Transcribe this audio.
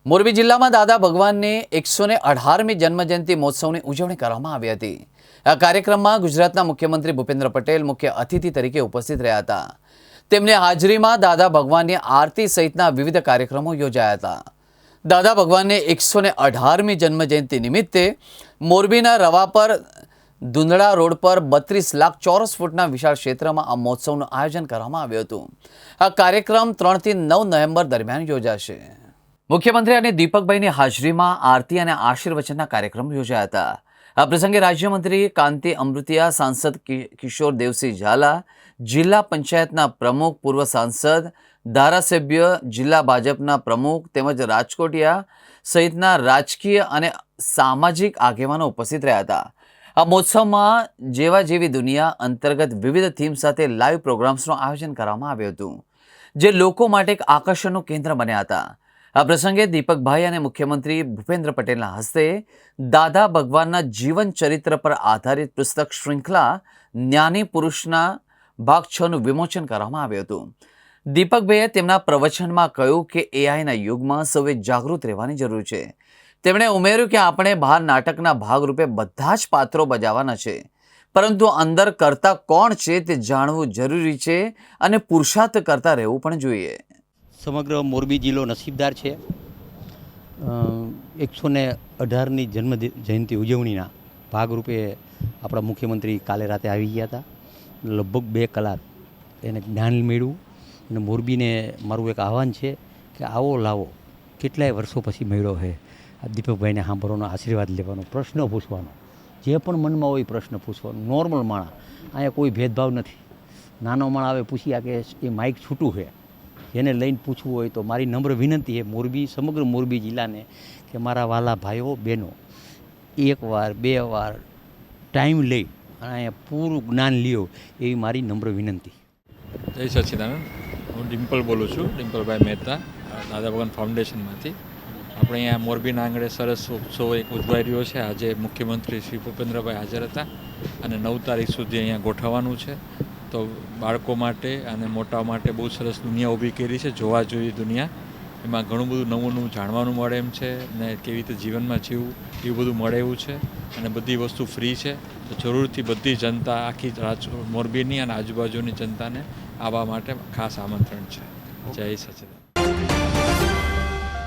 મોરબી જિલ્લામાં દાદા ભગવાનની 118મી જન્મજયંતિ મહોત્સવની ઉજવણી કરવામાં આવી હતી। આ કાર્યક્રમમાં ગુજરાતના મુખ્યમંત્રી ભૂપેન્દ્ર પટેલ મુખ્ય અતિથિ તરીકે ઉપસ્થિત રહ્યા હતા। તેમની હાજરીમાં દાદા ભગવાનની આરતી સહિતના વિવિધ કાર્યક્રમો યોજાયા હતા। દાદા ભગવાનની 118મી જન્મજયંતિ નિમિત્તે મોરબીના રવાપર ધુંધળા રોડ પર 32 લાખ ચોરસ ફૂટના વિશાળ ક્ષેત્રમાં આ મહોત્સવનું આયોજન કરવામાં આવ્યું હતું। આ કાર્યક્રમ 3 થી 9 નવેમ્બર દરમિયાન યોજાશે। મુખ્યમંત્રી અને દીપકભાઈની હાજરીમાં આરતી અને આશીર્વચનના કાર્યક્રમ યોજાયા હતા। આ પ્રસંગે રાજ્યમંત્રી કાંતિ અમૃતિયા, સાંસદ કિશોર દેવસિંહ ઝાલા, જિલ્લા પંચાયતના પ્રમુખ, પૂર્વ સાંસદ, ધારાસભ્ય, જિલ્લા ભાજપના પ્રમુખ તેમજ રાજકોટિયા સહિતના રાજકીય અને સામાજિક આગેવાનો ઉપસ્થિત રહ્યા હતા। આ મહોત્સવમાં જેવા જેવી દુનિયા અંતર્ગત વિવિધ થીમ સાથે લાઈવ પ્રોગ્રામ્સનું આયોજન કરવામાં આવ્યું હતું, જે લોકો માટે એક આકર્ષણનું કેન્દ્ર બન્યા હતા। આ પ્રસંગે દીપકભાઈ અને મુખ્યમંત્રી ભૂપેન્દ્ર પટેલના હસ્તે દાદા ભગવાનના જીવન ચરિત્ર પર આધારિત પુસ્તક શ્રૃંખલા જ્ઞાની પુરુષના ભાગ 6નું વિમોચન કરવામાં આવ્યું હતું। દીપકભાઈએ તેમના પ્રવચનમાં કહ્યું કે એઆઈના યુગમાં સૌએ જાગૃત રહેવાની જરૂર છે। તેમણે ઉમેર્યું કે આપણે બહાર નાટકના ભાગરૂપે બધા જ પાત્રો બજાવવાના છે, પરંતુ અંદર કરતા કોણ છે તે જાણવું જરૂરી છે અને પુરુષાર્થ કરતા રહેવું પણ જોઈએ। સમગ્ર મોરબી જિલ્લો નસીબદાર છે। 118ની જન્મ જયંતિ ઉજવણીના ભાગરૂપે આપણા મુખ્યમંત્રી કાલે રાતે આવી ગયા હતા। લગભગ 2 કલાક એને જ્ઞાન મેળવ્યું અને મોરબીને મારું એક આહવાન છે કે આવો લાવો કેટલાય વર્ષો પછી મળ્યો છે। આ દીપકભાઈને સાંભળવાનો, આશીર્વાદ લેવાનો, પ્રશ્ન પૂછવાનો, જે પણ મનમાં હોય પ્રશ્ન પૂછવાનો। નોર્મલ માણસ, અહીંયા કોઈ ભેદભાવ નથી। નાનો માણસ આવે પૂછી આ કે એ માઇક છૂટું છે, જેને લઈને પૂછવું હોય તો મારી નમ્ર વિનંતી છે મોરબી, સમગ્ર મોરબી જિલ્લાને કે મારા વાલા ભાઈઓ બહેનો, 1 વાર 2 વાર ટાઈમ લઈ અને અહીંયા પૂરું જ્ઞાન લ્યો એવી મારી નમ્ર વિનંતી। જય સચ્ચિદાનંદ, હું ડિમ્પલ બોલું છું, ડિમ્પલભાઈ મહેતા, દાદા ભગવાન ફાઉન્ડેશનમાંથી। આપણે અહીંયા મોરબીના આંગણે સરસ ઉત્સવ એક ઉજવાઈ રહ્યો છે। આજે મુખ્યમંત્રી શ્રી ભૂપેન્દ્રભાઈ હાજર હતા અને 9 તારીખ સુધી અહીંયા ગોઠવવાનું છે। તો બાળકો માટે અને મોટા માટે બહુ સરસ દુનિયા ઊભી કરી છે, જોવા જોઈએ દુનિયા। એમાં ઘણું બધું નવું જાણવાનું મળે એમ છે ને કેવી રીતે જીવનમાં જીવવું એવું બધું મળે એવું છે અને બધી વસ્તુ ફ્રી છે। તો જરૂરથી બધી જનતા, આખી મોરબીની અને આજુબાજુની જનતાને આવવા માટે ખાસ આમંત્રણ છે। જય સચ્ચિદાનંદ।